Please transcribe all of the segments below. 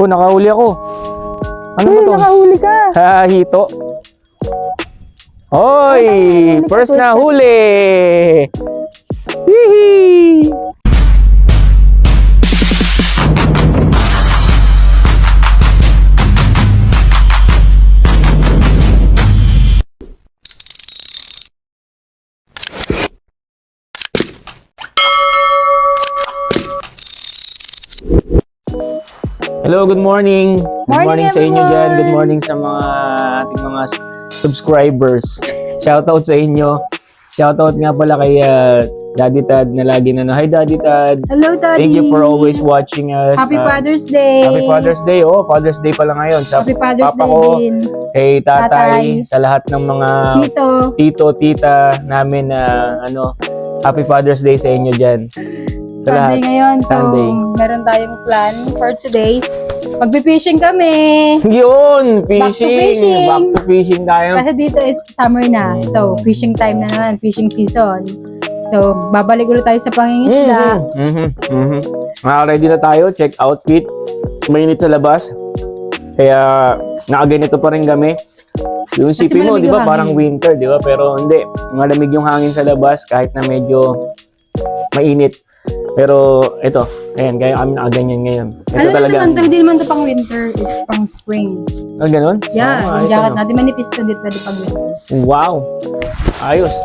Oh, nakahuli ako. Ano ba to? Nakahuli ka. Hito. Hoy! First na huli! Hihi! Hello, good morning. Good morning sa inyo dyan. Good morning sa mga ating mga subscribers. Shoutout sa inyo. Shoutout nga pala kay Daddy Tad na lagi na Hi Daddy Tad. Hello, Daddy. Thank you for always watching us. Happy Father's Day. Happy Father's Day. Oh, Father's Day pala ngayon. Sa Happy Father's papa Day ko, din. kay tatay, sa lahat ng mga tito, tita namin na Happy Father's Day sa inyo dyan. Sa Sunday lahat. ngayon. So, Sunday. meron tayong plan for today. Magbe-fishing kami. Yun! Back to fishing. Back to fishing tayo. Kasi dito is summer na. So, fishing time na naman. Fishing season. So, babalik ulit tayo sa pangingisda. Ready na tayo. Check outfit. Mainit sa labas. Kaya, nakaganito pa rin kami. Yung Kasi sipin mo, malamig di ba? yung Parang hangin. winter, di ba? Pero hindi. Malamig yung hangin sa labas kahit na medyo mainit. Pero, ito. Ayan, kaya kami nakaganyan ngayon. Ito Ano na talaga. naman to? Hindi naman to pang winter. It's pang spring. Ah, ganun? Yeah, Ah, yung ito jacket na. natin manipis na dito pwede pang winter. Wow! Ayos.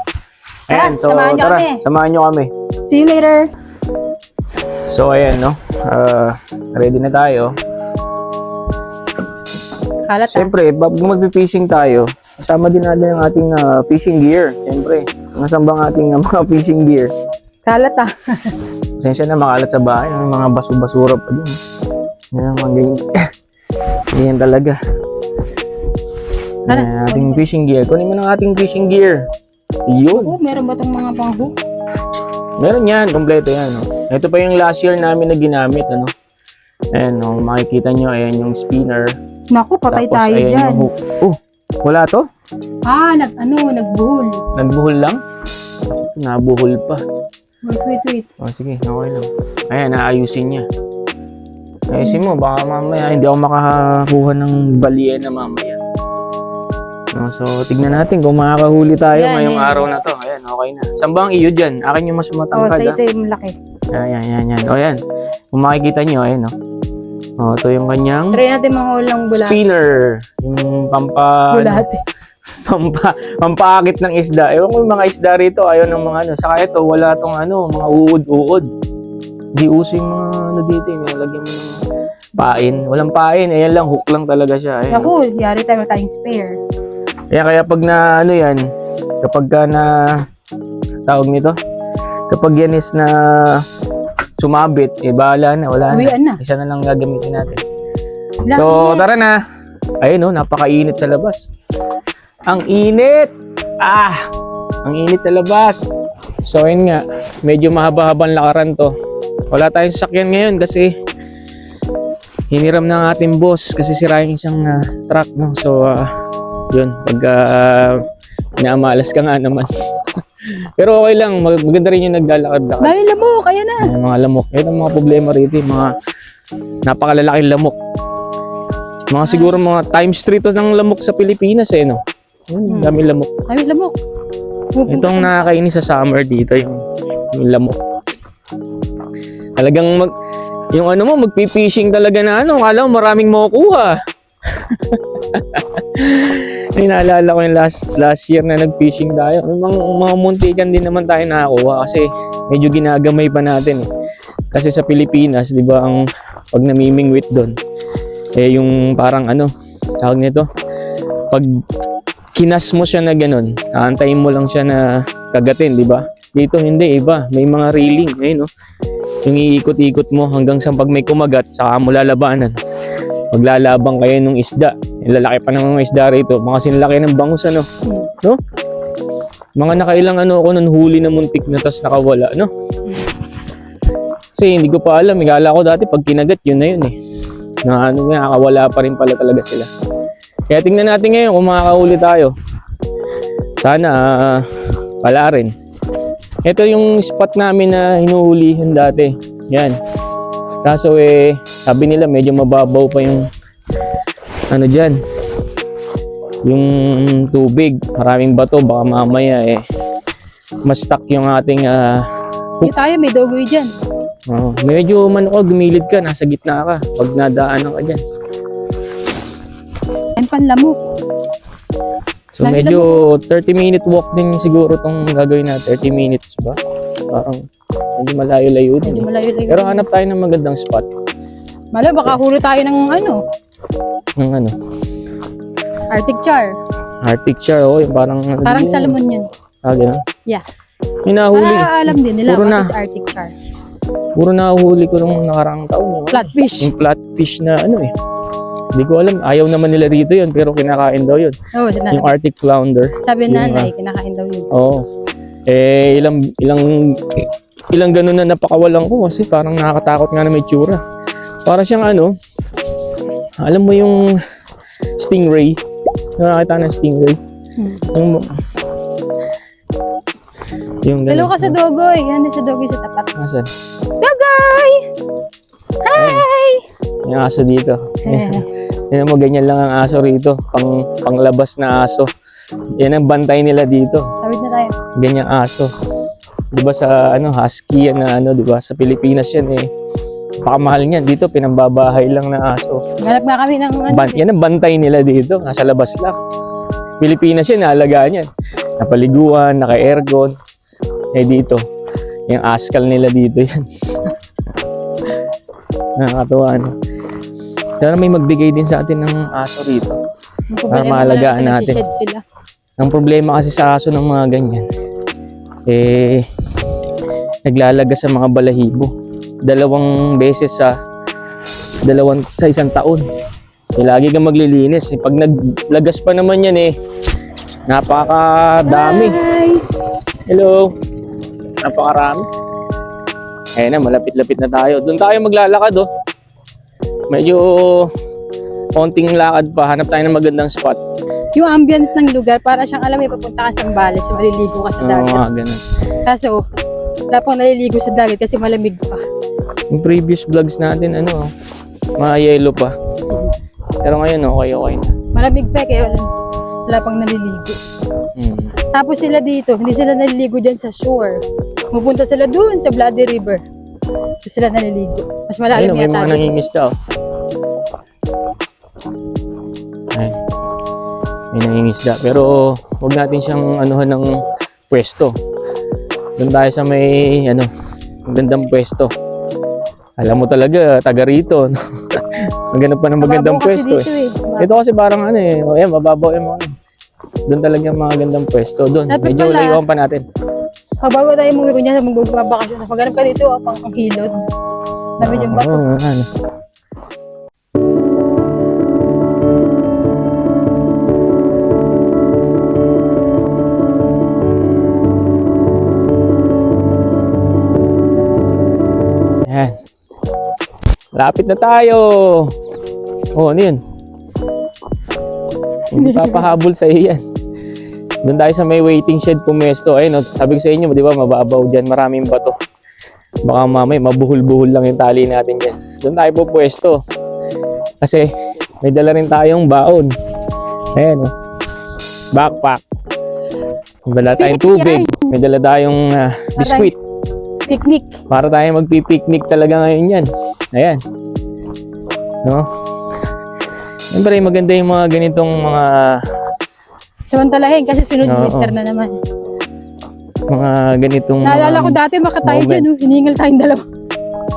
Ayan, Tara, samahan nyo kami. Samahan nyo kami. See you later. So, ayan, no? Ready na tayo. Kalat ah. Siyempre, bago magpi-fishing tayo, kasama din natin ang ating fishing gear. Siyempre, nasambang ating mga fishing gear. Kalat ah. Pasensya na, makalat sa bahay. May mga basura pa din. Yan ang mga ganyan. Ganyan talaga. Ano? Ayan, ating fishing gear. Kunin mo ng ating fishing gear. Yun. Oh, meron ba itong mga pang-hook? Meron yan. Kompleto yan. No? Ito pa yung last year namin na ginamit. Ano? Ayan, no? Makikita nyo. Ayan yung spinner. Naku, patay Tapos, tayo ayan dyan. yung hook. Oh, wala to? Ah, nagbuhol. Nagbuhol lang? Nabuhol pa. Wait. O sige, okay lang. Ayan, naayusin niya. Ayusin mo, baka mamaya hindi ako makakakuha ng balye na mamaya. No, so, tignan natin kung makakahuli tayo Yan, ngayong yan. araw na to. Ayan, okay na. Saan ba ang iyo dyan? Akin yung mas Oh, matangkad. sa ito yung malaki. Ayan. O yan. Kung makikita nyo, ayan o. O, ito yung kanyang Try natin mahulang bulate. spinner. Yung Bulate. pampaakit ng isda. Ewan ko yung mga isda rito, ayaw ng mga Saka ito, wala tong mga uod-uod. Di uso yung mga dito, nilalagyan mo ng pain. Walang pain, ayan lang, hook lang talaga siya. Ayan. Naku, yari tayo tayong spare. Kaya pag na yan, kapag ka na, tawag nito, kapag yan is na sumabit, bahala na, wala na. Uwian na. Isa na lang gagamitin natin. Lang So, init. tara na. Ayun, napakainit sa labas. Ang init! Ang init sa labas. So, ayun nga. Medyo mahaba-habang lakaran to. Wala tayong sasakyan ngayon kasi hiniram ng ating boss kasi sira yung isang truck, no? So, yun. Pag inaamalas ka nga naman. Pero okay lang. Maganda rin yung naglalakad-lakad. Dahil lamok, kaya na. Yung mga lamok. Yan ang mga problema rito. Yung mga napakalalaking lamok. Mga siguro mga times 3 to ng lamok sa Pilipinas no? Dami lamok. Dahil lamok. Itong nakakainis sa summer dito yung lamok. Talagang magpi-fishing talaga na kala mo maraming makukuha. Ay, naalala ko yung last year na nag-fishing tayo. Mga muntikan din naman tayo nakakuha kasi medyo ginagamay pa natin Kasi sa Pilipinas, di ba, ang pag namimingwit doon, yung parang tawag nito, pag kinas mo siya na ganun, aantayin mo lang siya na kagatin, di ba? Dito hindi, iba. May mga reeling, yung iikot-ikot mo hanggang sa pag may kumagat, saka mo lalabanan. Maglalabang kayo ng isda. Yung lalaki pa ng mga isda rito, mga sinlaki ng bangus, no? Mga nakailang ako nun, huli na muntik na tas nakawala, no? Kasi hindi ko pa alam, igala ko dati pag kinagat, yun na yun nakakawala pa rin pala talaga sila. Kaya tingnan natin ngayon kung makakahuli tayo. Sana pala rin. Ito yung spot namin na hinuhulihan dati. Yan. Kaso sabi nila medyo mababaw pa yung ano dyan, yung tubig, maraming bato, baka mamaya mas stuck yung ating Hindi tayo, may dogoy dyan. medyo gumilid ka, nasa gitna ka pag nadaanan ka dyan. Ang panlamok. So medyo 30-minute walk din siguro tong gagawin na 30 minutes ba? Parang medyo malayo-layo din. Medyo malayo-layo. Pero hanap tayo ng magandang spot. Malo, baka huli tayo ng ano, Ng ano? Arctic char. Arctic char, yung parang Parang salmon yun. Ganun? Yeah. Yung nahuli. Para alam din nila Puro what na. is Arctic char. Puro nahuli ko nung nakaraang taon. Flatfish. Yung flatfish na Hindi ko alam. Ayaw naman nila rito yun, pero kinakain daw yun. Oo, Yung Arctic flounder. sabi Yung, na nanay, kinakain daw yun. Oo. Ilang ganun na napakawalan ko kasi parang nakakatakot nga na may tsura. Para siyang alam mo yung stingray. Nakakita ng stingray. Yung Hello ganun. ka sa Dogoy. Yan sa Dogoy sa tapat. Nasaan? Dogoy! Hi! Yung aso dito. Yan mo, ganyan lang ang aso rito. Panglabas na aso. Yan ang bantay nila dito. Tawid na tayo. Ganyang aso. 'Di ba sa husky yan na 'di ba sa Pilipinas yan pakamahal niyan. Dito pinambabahay lang na aso. Ganap nga kami ng Yan ang bantay nila dito, nasa labas lang. Pilipinas yan, naalagaan yan. Napaliguan, naka-aircon. Dito, yung askal nila dito yan. Nakakatuwa, Sana may magbigay din sa atin ng aso rito. Para maalagaan natin. Sila. Ang problema kasi sa aso ng mga ganyan, naglalaga sa mga balahibo. 2 beses sa isang taon. Lagi kang maglilinis. Pag naglagas pa naman yan napakadami. Hi! Hello. Napakarami. Ayan na, malapit-lapit na tayo. Doon tayo maglalakad Medyo konting lakad pa. Hanap tayo ng magandang spot. Yung ambience ng lugar, para siyang alam mo, papunta ka sa Zambales, maliligo ka sa dagat. Ganun. Kaso, wala pang naliligo sa dagat kasi malamig pa. Yung previous vlogs natin, mga yellow pa. Pero ngayon, okay na. Malamig pa kaya wala pang naliligo. Tapos sila dito, hindi sila naliligo dyan sa shore. Pupunta sila doon sa Bloody River. So sila naliligo. Mas malalim May yata. mga nangingisda. Ay, may nangingisda. Pero huwag natin siyang anuhan ng pwesto. Doon tayo sa may magandang pwesto. Alam mo talaga, taga rito. Maganda pa ng magandang Mababaw kasi pwesto. dito Ito kasi parang mababaw yung mga doon talaga mga magandang pwesto. Doon, Dapat medyo pala. layuan pa natin. Bago tayo mong kunya sa magbabakasyon. Pagganap ka dito, pang hilod. Dami yung bato. Yan. Lapit na tayo. Ano yun? Hindi papahabol sa iyan. Doon tayo sa may waiting shed pumesto. Ayun, sabi ko sa inyo, di ba, mababaw dyan. Maraming bato. Baka mamay, mabuhol-buhol lang yung tali natin dyan. Doon tayo pupuesto. Kasi, may dala rin tayong baon. Ayan, backpack. May dala tayong tubig. May dala tayong biskuit. Picnic. Para tayo magpipiknik talaga ngayon yan. Ayan. Siyempre, maganda yung mga ganitong mga Samantalahin kasi sunod winter na naman. mga ganitong Naalala ko dati makatayo moment. dyan, hiningal tayong dalawa.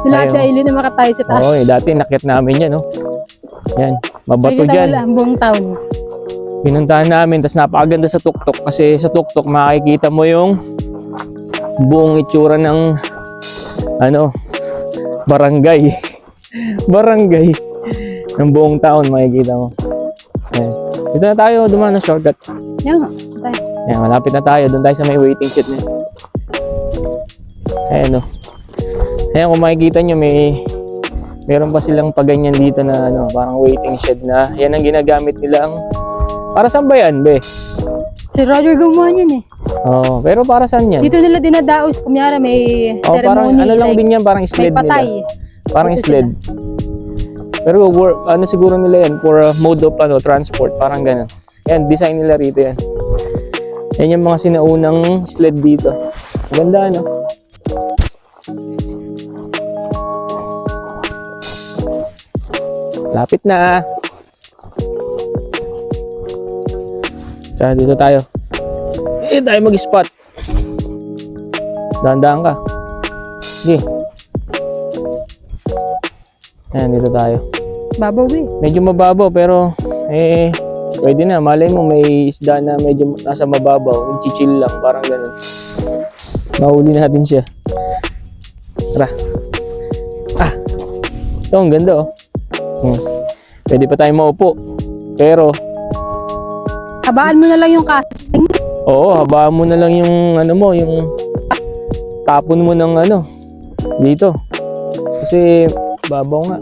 Sila Tayo. Ate Aileen na makatayo sa taas. dati nakit namin yan, Yan, mabato Nakikita dyan. mo lang ang buong town. Pinuntahan namin, tapos napakaganda sa tuktok kasi sa tuktok makikita mo yung buong itsura ng barangay. Barangay ng buong town makikita mo. Ayan. Dito na tayo, dumaan na shortcut. Yan nga, tayo. Ayan, malapit na tayo. Doon tayo sa may waiting shed na. Ayan, Ayan, kung makikita nyo, meron pa silang paganyan dito na parang waiting shed na. Yan ang ginagamit nilang. Para saan ba yan, be? Si Roger gumawa niyan Pero para saan yan? Dito nila dinadaos, kumyara may Parang ceremony. ano lang like, din yan, parang may sled patay. nila. Parang Dito sled. Pero ano siguro nila yan for mode of transport, parang ganun. Yan, design nila rito yan. Yan yung mga sinaunang sled dito. Ganda, no? Lapit na. Tsaka dito tayo. Tayo mag-spot. Dahan-dahan ka. Sige. Ayan, dito tayo. Babaw eh. Medyo mababaw pero pwede na. Malay mo may isda na medyo nasa mababaw. Nag-chill lang, parang ganun. Mahuli natin siya. Tara. Ito, ang ganda oh. Pwede pa tayo maupo. Pero Habaan mo na lang yung casting. oo, habaan mo na lang yung ano mo, yung tapon mo ng ano dito. Kasi babaw nga.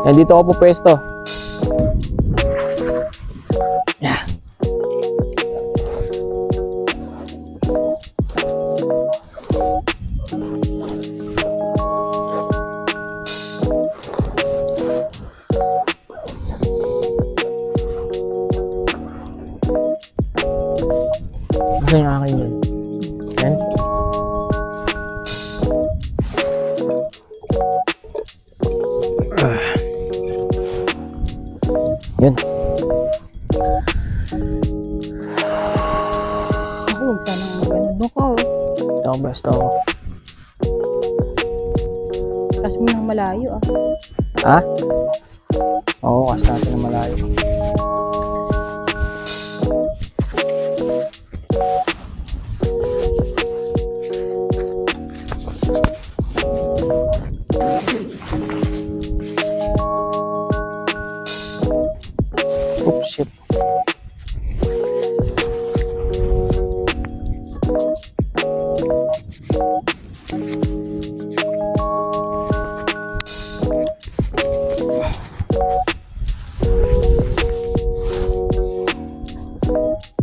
Yan, dito ako po pwesto. Yeah. Ano yung akin yun? Yan. Yan. Ako, huwag sana ganun. Doon ka oh. Ito ako basta ako. Kasi mo nang malayo ah. Ha? Oo, kasi natin na malayo. Oops, shit.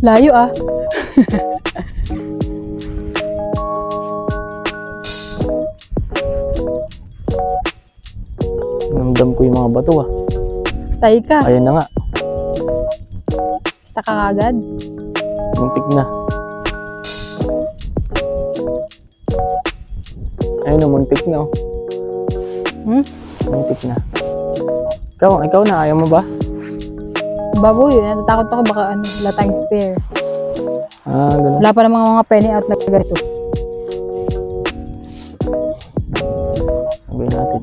Layo ah. Namdam ko yung mga bato ah. Tay ka. Ayan na nga. Basta ka agad. Muntik na. Ayun o, muntik na oh. Muntik na. Ikaw na, ayaw mo ba? Baboy yun. Natatakot ako baka ano, wala tayong spare. Ganun. Wala pa namang mga penny out na ganito. Sabihin natin.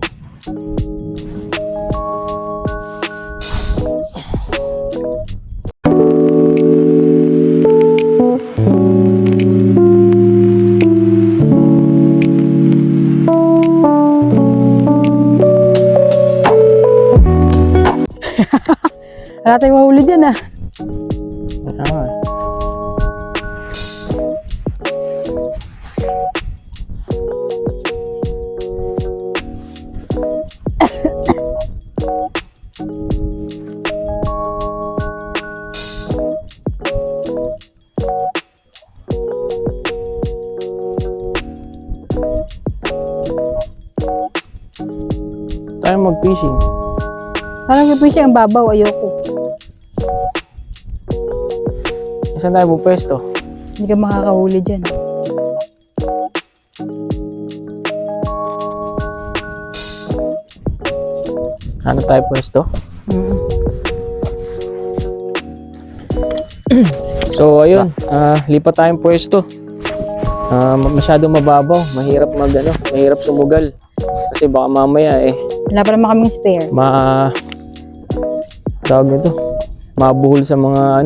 Wala tayong mahuli dyan ah. Ah. Tayo mag-fishing. Parang may siya ang babaw. Ayoko. Saan tayo pwesto? Hindi ka makakahuli dyan. Ano tayo pwesto? So ayun, lipat tayong pwesto. Masyadong mababaw, mahirap mahirap sumugal. Kasi baka mamaya Wala pa naman kaming spare. tawag nito, mabuhol sa mga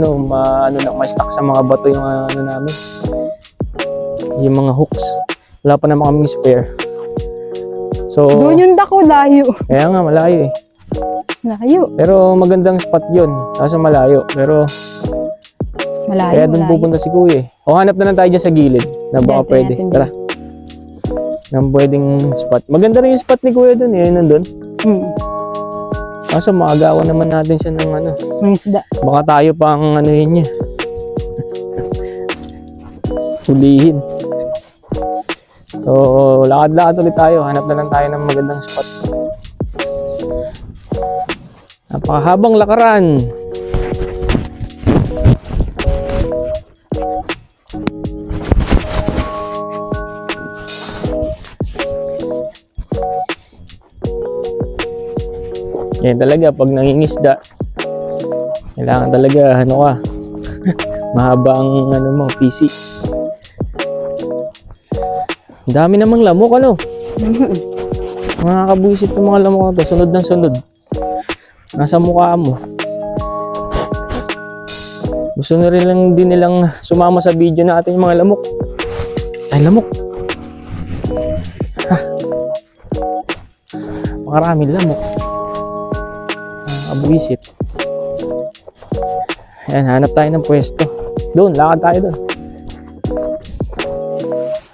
ma-stuck sa mga bato yung namin. Yung mga hooks. Wala pa naman kaming spare. So, Doon yung dako, layo. kaya nga malayo eh. Layo. Pero magandang spot yun. Kaso malayo. Pero Malayo, kaya doon malayo. pupunta si Kuya eh. O hanap na lang tayo dyan sa gilid na baka Dati pwede. natin Tara. Nang pwedeng spot. Maganda rin yung spot ni Kuya doon eh. Yun nandun. Kaso maagawan naman natin siya ng Ng isda. baka tayo pa ang anuhin niya. So, lakad-lakad ulit tayo. Hanap na lang tayo ng magandang spot. Napakahabang lakaran. Yan talaga, pag nangingisda, kailangan talaga, ano ka, mahaba ang ano mo, PC. Ang dami namang lamok, ano? Mga kabuisit ng mga lamok ito, sunod ng sunod. Nasa mukha mo. Gusto na rin lang din nilang sumama sa video natin yung mga lamok. Ay, lamok. Ha. Maraming lamok. Kabuisit. Ayan, hanap tayo ng pwesto. Doon, lakad tayo doon.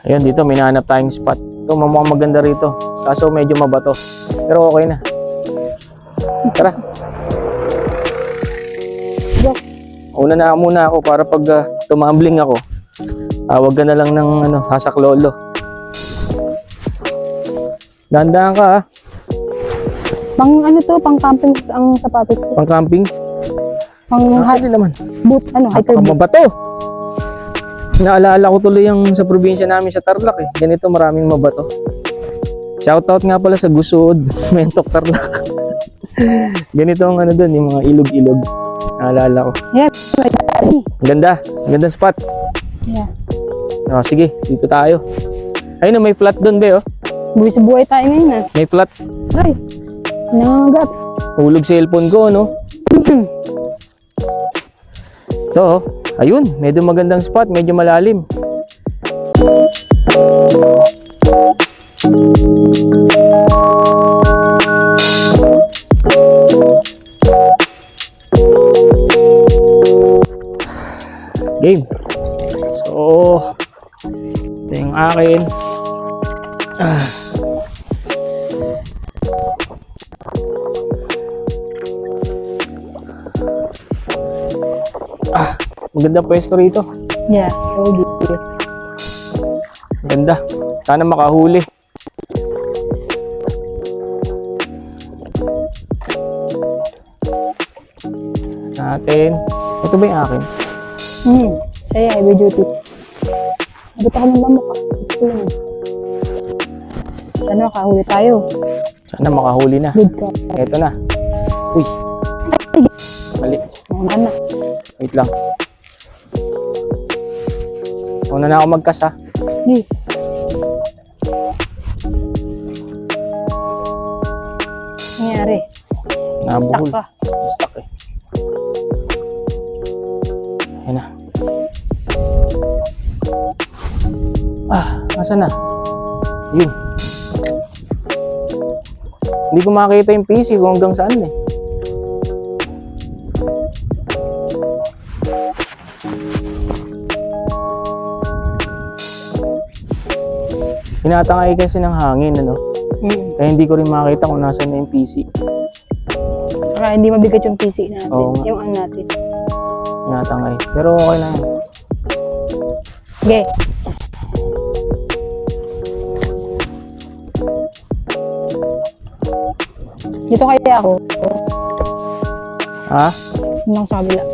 Ayan, dito may nahanap tayong spot. Ito, mukhang maganda rito. Kaso medyo mabato. Pero okay na. Tara. Una na muna ako para pag tumambling ako, wag ka na lang ng ano, hasak lolo. Dandahan ka, ha? Pang ano to, pang camping ang sapatos ko. Pang camping? Pang Hindi naman. boot, ano, hiker boot. Mabato! Naalala ko tuloy yung sa probinsya namin sa Tarlac eh. Ganito maraming mabato. Shoutout nga pala sa Gusod, Mentok, Tarlac. Ganito ang ano doon, yung mga ilog-ilog. Naalala ko. Yeah, Ganda. Ganda spot. yeah. Oh, sige, dito tayo. Ayun, may flat doon, be, oh. Buhay tayo ngayon, ah. May flat. Ay, nangangagat. Hulog sa cellphone ko, no? Ito, oh. Ayun, medyo magandang spot, medyo malalim. Game. So, ito yung akin. Maganda pwesto rito. Yeah, okay. Ganda. Sana makahuli. Natin. Ito ba yung akin? Kaya, heavy duty. Abot ako ng lamok, ah. Gusto yun. Sana makahuli tayo. Sana makahuli na. Good ka. Ito na. Uy. Mali. Naman na. Wait lang. Una na ako magkas, ha. Hey. Nangyari. Stuck Nabuhol. ka. Stuck eh. Ayan na. Asan na? Yun. Hindi ko makita yung PC kung hanggang saan eh. Tinatangay kasi ng hangin, ano? Kaya hindi ko rin makita kung nasan na yung PC. Para hindi mabigat yung PC natin. Oo nga. Yung ano natin. Tinatangay. Pero okay na yan. Okay. Dito kaya ako. Ha? Yun lang sa kabila.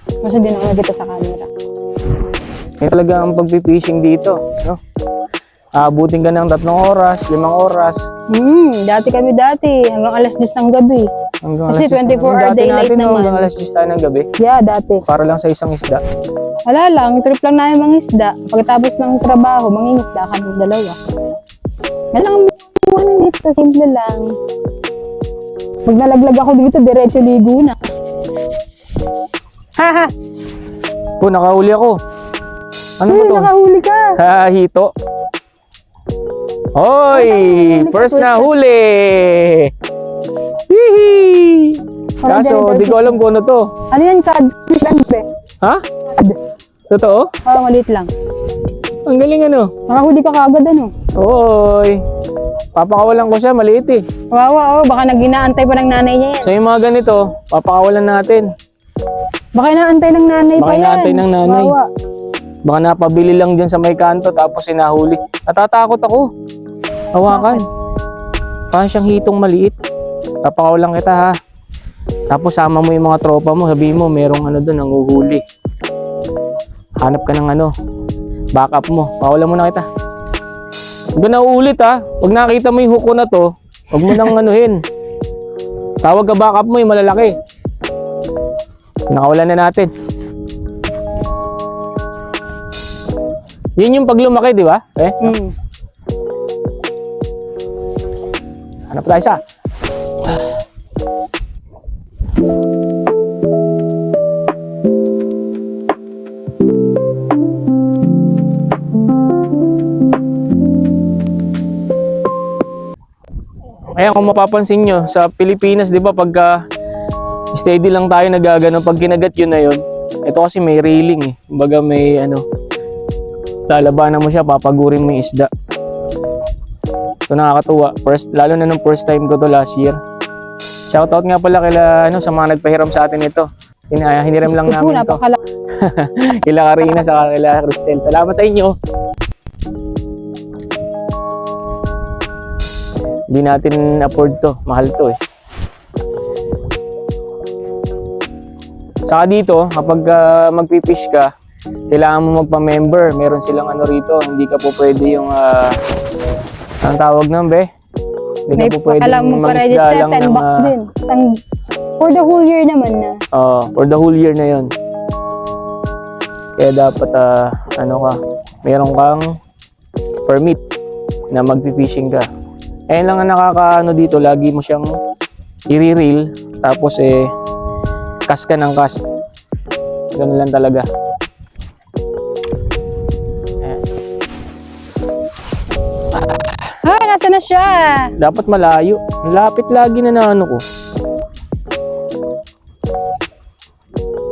Kasi hindi na ako nakita sa camera. Kaya talaga ang pagpipishing dito, no? Abutin ka ng 3 oras, 5 oras. Dati. Hanggang alas 10 ng gabi. Hanggang Kasi 24-hour daylight naman. Hanggang alas 10 tayo ng gabi. Yeah, dati. Para lang sa isang isda. Wala lang, trip lang namin mangisda. Pagkatapos ng trabaho, mangingisda kami dalawa. Wala kang ano dito, simple lang. Pag nalaglag ako dito, diretso ligo na. Haha! Oh, nakahuli ako. Ano ba to? Nakahuli ka! Ha, hito. Hoy! First na huli! Hihi! Kaso, di ko alam kung ano to. Ano yan, cod? Ha? Totoo? Oo, maliit lang. Ang galing ano. Nakahuli ka kagad ano. Hoy! Papakawalan ko siya, maliit eh. Wawa, baka nag-inaantay pa ng nanay niya yan. So yung mga ganito, papakawalan natin. Baka inaantay ng nanay Baka pa yan. inaantay ng nanay. Wawa. Baka napabili lang dyan sa may kanto tapos sinahuli. Natatakot ako. Hawakan. Parang siyang hitong maliit. Papakawalan kita ha. Tapos sama mo yung mga tropa mo. Sabihin mo merong ano doon, nanguhuli. Hanap ka ng ano, backup mo. Pakawalan mo na kita. Huwag ka na uulit ha. Pag nakita mo yung huko na to, huwag mo nang anuhin. Tawag ka backup mo yung malalaki. Nakawalan na natin. Yun yung pag lumaki, di ba? Hanap tayo isa. Ayan, kung mapapansin nyo, sa Pilipinas, di ba, pagka steady lang tayo nagagano, pag kinagat yun na yun, ito kasi may railing eh. Kumbaga may ano, lalabanan mo siya, papagurin mo yung isda. So nakakatuwa. Lalo na nung first time ko to last year. Shoutout nga pala sa mga nagpahiram sa atin ito. Hiniram lang namin ito. Kila Karina sa kila Cristel. Salamat sa inyo. Hindi natin afford to. Mahal to eh. Saka dito, kapag magpipish ka, kailangan mo magpa-member. Meron silang ano rito. Hindi ka po pwede yung ang tawag nun, be? Hindi ka po pwede mag-isda lang ng $10 din. For the whole year naman na. For the whole year na yun. Kaya dapat meron kang permit na magpi-fishing ka. Ayun lang ang nakakaano dito, lagi mo siyang i-reel tapos cast ka ng cast. Ganun lang talaga. Ay, nasa na siya? Dapat malayo. Lapit lagi na ano ko.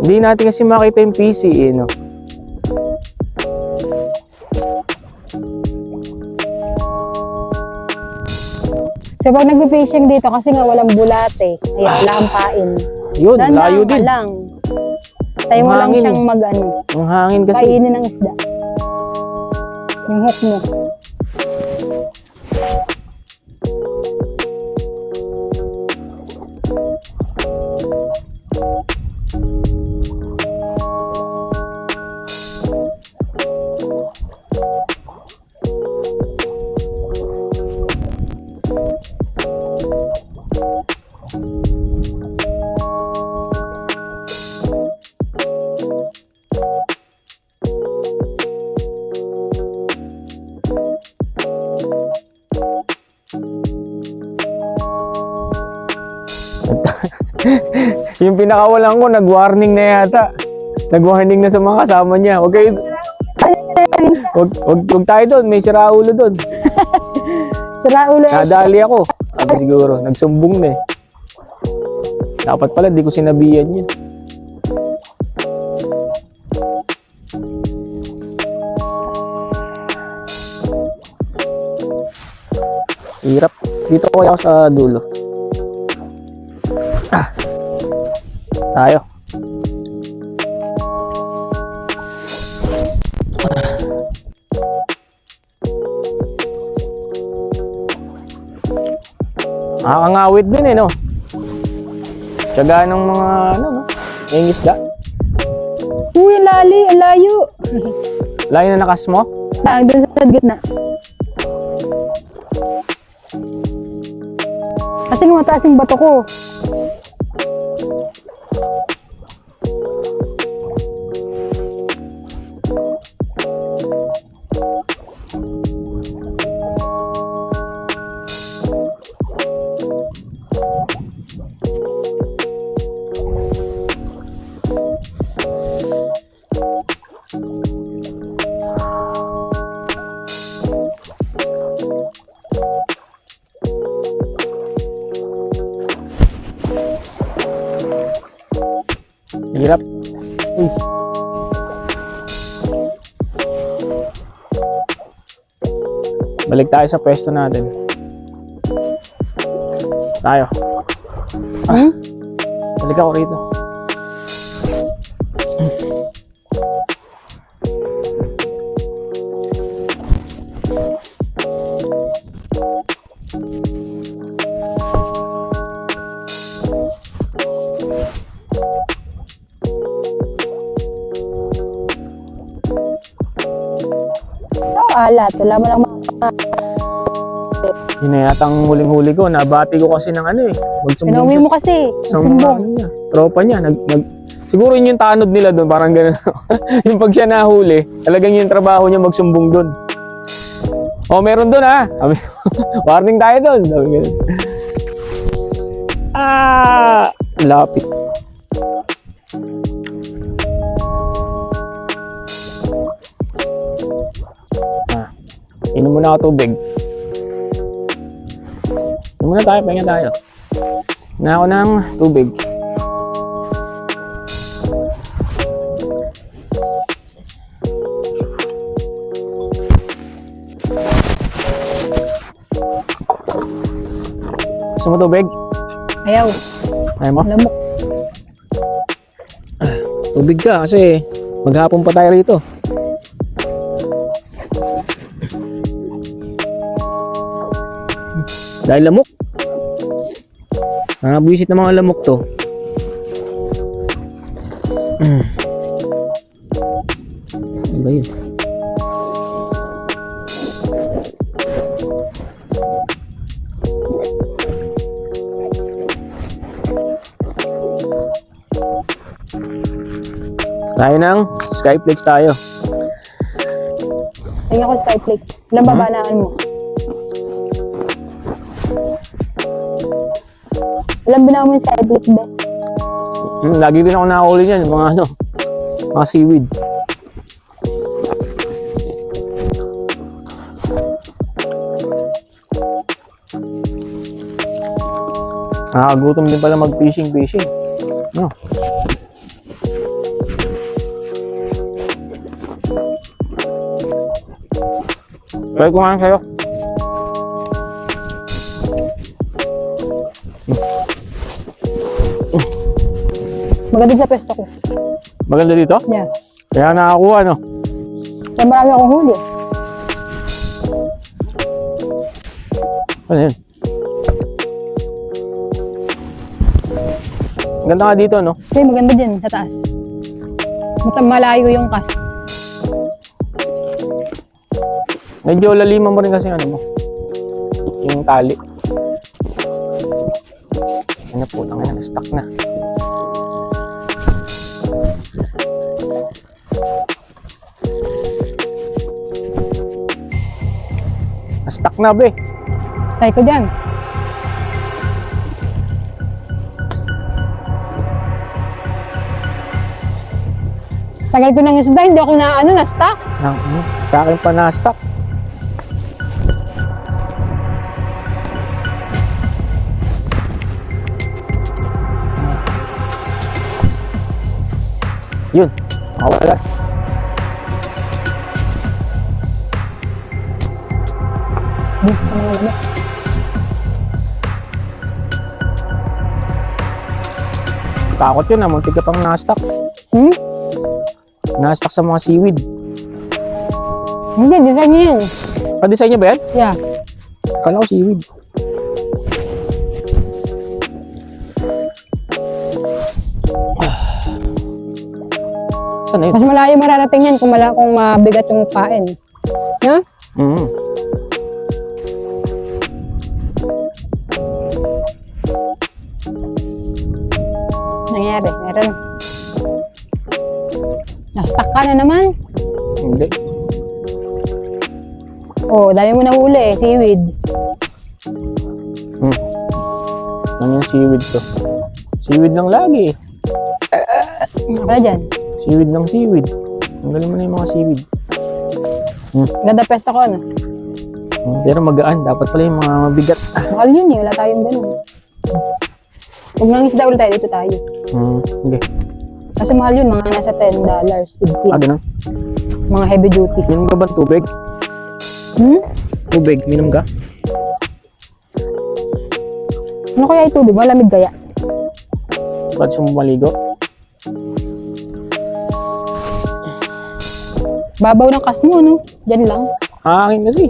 Hindi natin kasi makita yung PC no. So pag nag-fishing dito kasi nga walang bulate, kaya wala kang pain. Yun, layo din. Lang. Tayo mo lang siyang mag-ano. Ang hangin kasi. Kainin ng isda. Yung hook mo. Yung pinakawalan ko, nag-warning na yata. Nag-warning na sa mga kasama niya. Huwag kayo... Huwag tayo doon. May siraulo doon. Siraulo? Nadali ako. Siguro. Nagsumbong na eh. Dapat pala, di ko sinabihan yun. Hirap. Dito ko ako sa dulo. Tayo. Nakakangawit din no. Tiyaga ng mga yung isda. Uy, lali, layo. Layo na nakas mo? Doon sa gitna. Kasi mataas yung bato ko. Hirap. Uy. Balik tayo sa pwesto natin. Tayo. Balik ako rito. Alat. Wala mo lang Yun na yata ang huling-huli ko. Nabati ko kasi ng ano eh. Magsumbong pinauwi siya mo kasi. sa mga Sumbong. ano niya, tropa niya. Siguro yun yung tanod nila doon. Parang gano'n. Yung pag siya nahuli, talagang yung trabaho niya magsumbong doon. Oh, meron doon ha. Sabi ko, warning tayo doon. Sabi ko, lapit. Inom muna ako tubig. Inom muna tayo, pahinga tayo. Na ako ng tubig. Gusto mo tubig? Ayaw. Ayaw mo? Lamok. Tubig ka kasi maghapon pa tayo rito. Dahil lamok. Buwisit ng mga lamok to. Ano ba yun? Tayo ng Skyflex tayo. Tingnan ko Skyflake. Ilang babanaan mo? Ilang binawa mo yung Skyflake, be? Lagi din ako nakahuli niyan, mga ano, mga seaweed. Nakakagutom din pala mag-fishing. No. Kaya kumain sa'yo. Maganda sa pwesto ko. Maganda dito? Yeah. Kaya nakakuha, no? Kaya marami akong huli. Ano yun? Ganda nga dito, no? Kasi maganda dyan sa taas. Malayo yung kas. Medyo laliman mo rin kasi ano mo. Yung tali. Ano po, tangina, na-stuck na. Na-stuck na, be. Try ko dyan. Tagal ko nang isda, hindi ako na-stuck. Sa akin pa na-stuck. Yun, makawala. Takot yun, muntik ka pang na-stuck. Na-stuck sa mga seaweed. Hindi, design niya yan. Pa-design niya ba yan? Yeah. Kala ko seaweed. Saan na yun? Mas malayo mararating yan kung mabigat yung pain. Ha? Nangyari, meron. Na-stuck ka na naman. Hindi. Oh, dami mo nahuli, seaweed. Ano yung seaweed to? Seaweed lang lagi. Ano pala dyan? Seaweed ng seaweed. Tanggalin mo na yung mga seaweed. Ganda pesta ko, ano? Pero magaan. Dapat pala yung mga mabigat. Mahal yun eh, wala tayong ganun. Huwag nang isda ulit tayo, dito tayo. Hindi. Kasi mahal yun, mga nasa $10, 15. Ganun. Mga heavy duty. Minom ka ba ng tubig? Tubig, minom ka? Ano kaya yung tubig? Malamig kaya? Ba't siya maligo? Babaw ng kas mo, no? Diyan lang. Hangin kasi.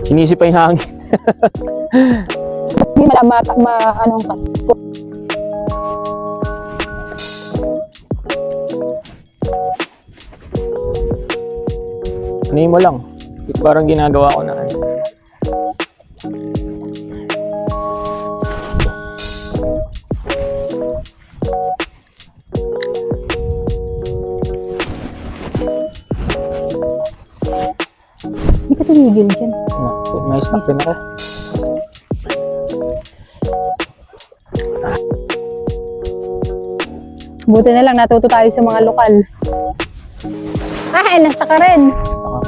Sinisip pa yung hangin. Hindi anong kas. Ano mo lang. Parang ginagawa ko na ano. Hindi ka tumigil dyan. May stock din ako. Buti na lang natuto tayo sa mga lokal. Ay, nasta ka rin. Stock ako.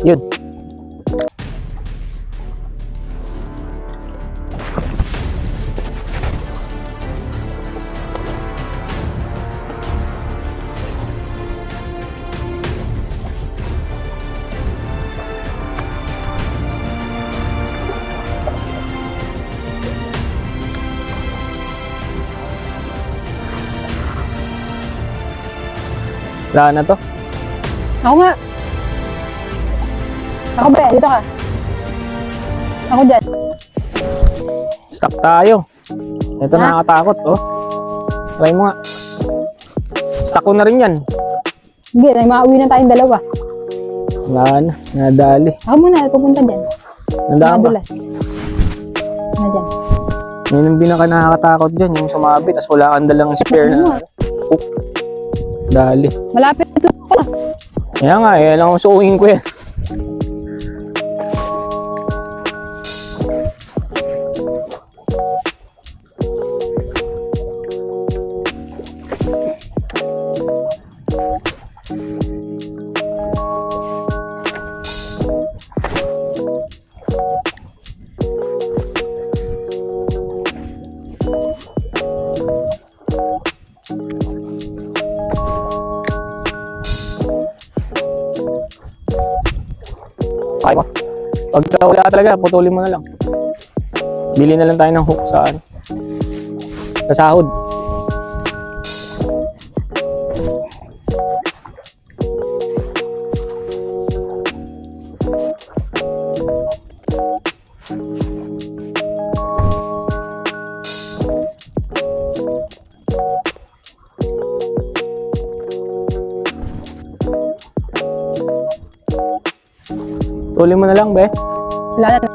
Yun. Wala na to. Ako nga. Ako ba? Dito ka. Ako dyan. Stock tayo. Ito Ha? nakakatakot, oh. Try mo nga. Stock ko na rin yan. Sige, makauwi na tayong dalawa. Wala na. Nadali. Ako muna, pupunta dyan. Nandaan ba? Madulas. Na dyan. Yun yung pinaka nakakatakot dyan. Yung sumabit. Tapos wala kang dalang spare na. Hook. Dali. Malapit lang pala. Kaya nga, eh. Alam ko, suuhin ko yan. Kaya mo. Pag wala talaga, putulin mo na lang. Bili na lang tayo ng hook sa ano. Sa sahod. Tulin mo na lang, be. Wala na.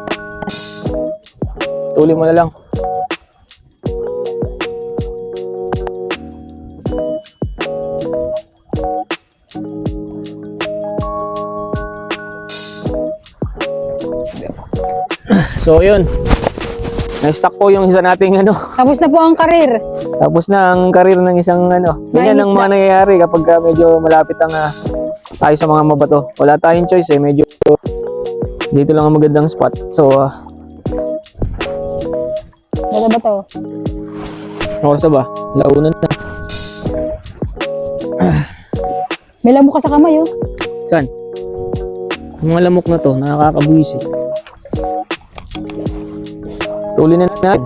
Tulin mo na lang. So, yun. Na-stock po yung isa nating ano. Tapos na po ang karir. Tapos na ang karir ng isang ano. Ganyan ang mga nangyayari kapag medyo malapit ang tayo sa mga mabato. Wala tayong choice eh. Medyo dito lang ang magandang spot. So, Dala ba to? oras na ba? Launan na. May lamok ka sa kamay, oh. Saan? Yung mga lamok na to, nakakabuisi. Tulin na natin.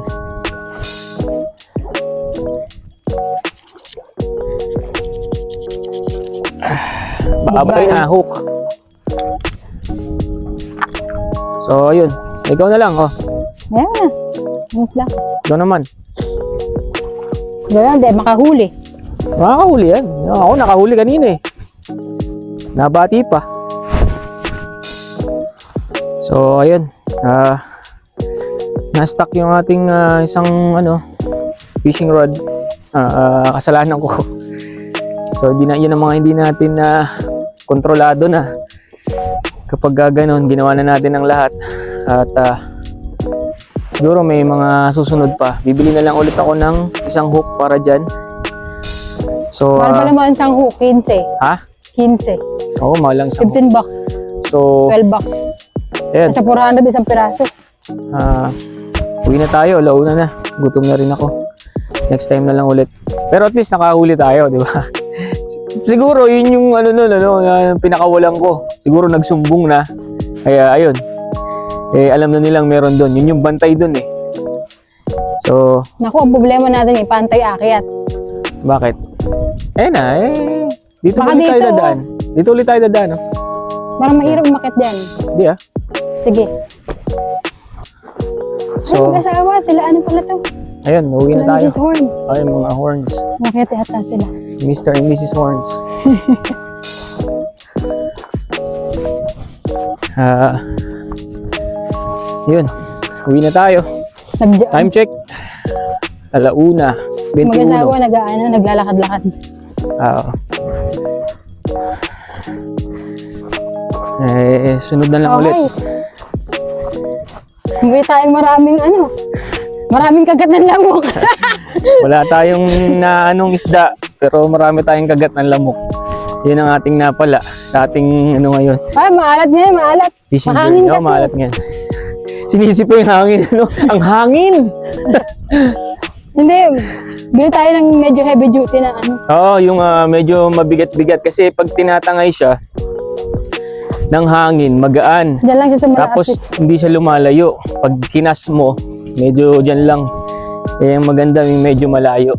Babay na, hook. So, ayun. Ikaw na lang, oh. Ayan na. Ang isla. Ikaw naman. Gawin, hindi, makahuli. Makakahuli yan. Ako, nakahuli kanina eh. Nabati pa. So, ayun. Na-stuck yung ating isang fishing rod. Kasalanan ko. So, yun ang mga hindi natin kontrolado na. Kapag gano'n, ginawa na natin ang lahat. At siguro may mga susunod pa. Bibili na lang ulit ako ng isang hook para dyan. So, Mahal pa naman siyang hook, 15. ha? 15. Oo, mahal lang isang hook. 15 bucks. So, 12 bucks. ayan. Nasa 400 isang piraso. Uwi na tayo, launa na. Gutom na rin ako. Next time na lang ulit. Pero at least nakahuli tayo, di ba? Siguro yun yung pinakawalan ko. Siguro nagsumbong na. Kaya ayun. Alam na nilang meron doon. Yun yung bantay doon eh. So, Naku, ang problema natin pantay akyat. bakit? Dito Baka muna tayo dito, dadaan. Dito ulit tayo dadaan, no? Parang mahirap umakyat dyan. Hindi ah. Sige. Ay, So, mag-asawa. Sila ano pala to? ayun, uuwi na Sila tayo. Mrs. Horn. Ayun, mga horns. Umakyat yata sila. Mr. and Mrs. Horns. Yun, uwi na tayo. Time check. 1:21. Mag-asawa naglalakad-lakad. Oo. Sunod na lang ulit. Okay. Hindi tayong maraming kagat ng lamok. Wala tayong naanong isda, pero marami tayong kagat ng lamok. Yun ang ating napala sa ating ngayon. Ay, maalat nga, maalat. Fishing Mahangin journey. Oo, kasi. maalat nga. Sinisip ko yung hangin, ano? Ang hangin! Hindi, bili tayo ng medyo heavy duty na ano. Oo, yung medyo mabigat-bigat kasi pag tinatangay siya ng hangin, magaan. Diyan lang siya sa malapit. Tapos hindi siya lumalayo. Pag kinas mo, medyo dyan lang. Eh, ang maganda yung medyo malayo.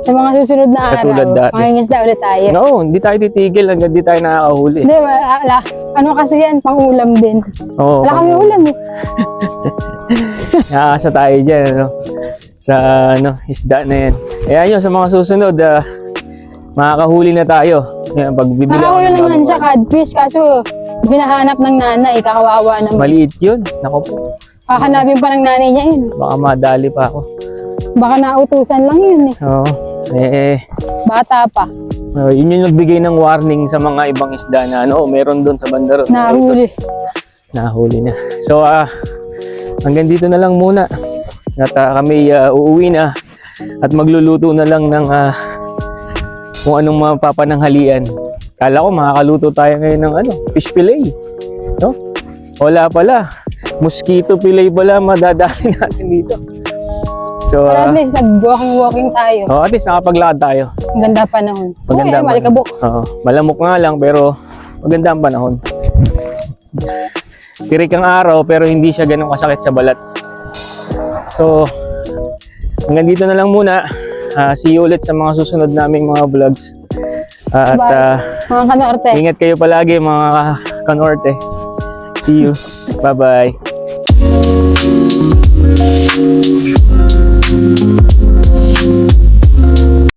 Sa mga susunod na Katulad araw, dati. mangingisda ulit tayo. No, hindi tayo titigil hanggang di tayo nakakahuli. Hindi, wala. Ano kasi yan, pang-ulam din. Oo, Wala kami ulam eh. nakakasa tayo dyan, ano? Sa isda na yan. Kaya yun, sa mga susunod, makakahuli na tayo. Yan, pag bibili ako Nakahuli ng naman bagong siya, catfish, kaso hinahanap ng nanay, kakawawa naman. maliit yun. Nako po. Hahanapin pa ng nanay niya yun. Baka madali pa ako. Baka nautusan lang yun eh. Oo. Bata pa. Yun yung nagbigay ng warning sa mga ibang isda na meron doon sa banda ron. Nahuli. Nahuli na. So, hanggang dito na lang muna. At kami uuwi na at magluluto na lang ng kung anong mapapananghalian. Kala ko makakaluto tayo ngayon ng fish fillet. No? Wala pala. Mosquito fillet pala madadali natin dito. So, Pero at least nag-walking tayo. at least nakapaglakad tayo. Ang ganda panahon. Maganda ang malikabok. Oo. Malamok nga lang pero maganda ang panahon. Tirik ang araw pero hindi siya ganun kasakit sa balat. So, hanggang dito na lang muna. See you ulit sa mga susunod naming mga vlogs. At Mga kanorte. ingat kayo palagi mga kanorte. See you. Bye-bye.